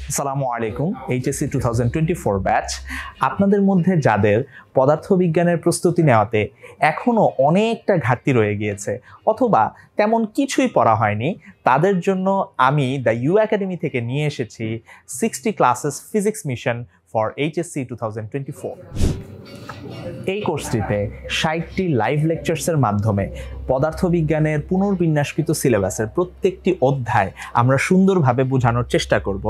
আসসালামু আলাইকুম। HSC 2024 batch আপনাদের মধ্যে যাদের পদার্থবিজ্ঞানের প্রস্তুতি নেওয়াতে এখনও অনেকটা ঘাটতি রয়ে গিয়েছে অথবা তেমন কিছুই পড়া হয়নি, তাদের জন্য আমি দ্য ইউ একাডেমি থেকে নিয়ে এসেছি 60 classes physics mission for HSC 2024। এই কোর্সটিতে 60টি লাইভ লেকচার্সের মাধ্যমে পদার্থবিজ্ঞানের পুনর্বিন্যাসকৃত সিলেবাসের প্রত্যেকটি অধ্যায় আমরা সুন্দরভাবে বোঝানোর চেষ্টা করব,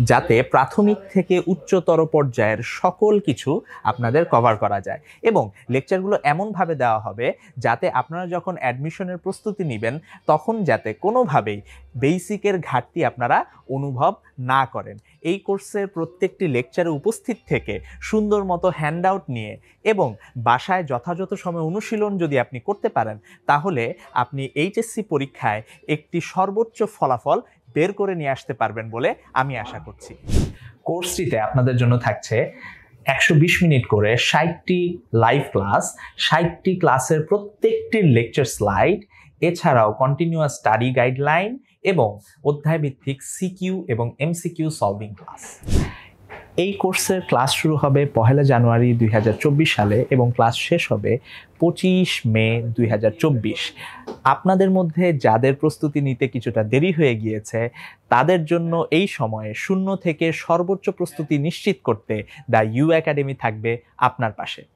যাতে প্রাথমিক থেকে উচ্চতর পর্যায়ের সকল কিছু আপনাদের কভার করা যায়। এবং লেকচারগুলো এমনভাবে দেওয়া হবে যাতে আপনারা যখন অ্যাডমিশনের প্রস্তুতি নেবেন তখন যাতে কোনোভাবেই বেসিকের ঘাটতি আপনারা অনুভব না করেন। এই কোর্সের প্রত্যেকটি লেকচারে উপস্থিত থেকে সুন্দর মতো হ্যান্ডআউট নিয়ে এবং বাসায় যথাযথ সময় অনুশীলন যদি আপনি করতে পারেন, তাহলে আপনি এইচএসসি পরীক্ষায় একটি সর্বোচ্চ ফলাফল বের করে নিয়ে আসতে পারবেন বলে আমি আশা করছি। কোর্সটিতে আপনাদের জন্য থাকছে 120 মিনিট করে 60টি লাইভ ক্লাস, 60টি ক্লাসের প্রত্যেকটি লেকচার স্লাইড, এছাড়াও কন্টিনিউয়াস স্টাডি গাইডলাইন এবং অধ্যায়ভিত্তিক সিকিউ এবং এমসিকিউ সলভিং ক্লাস। এই কোর্সের ক্লাস শুরু হবে 1 জানুয়ারি 2024 সালে এবং ক্লাস শেষ হবে 25 মে 2024। আপনাদের মধ্যে যাদের প্রস্তুতি নিতে কিছুটা দেরি হয়ে গিয়েছে, তাদের জন্য এই সময়ে শূন্য থেকে সর্বোচ্চ প্রস্তুতি নিশ্চিত করতে দ্য ইউ একাডেমি থাকবে আপনার পাশে।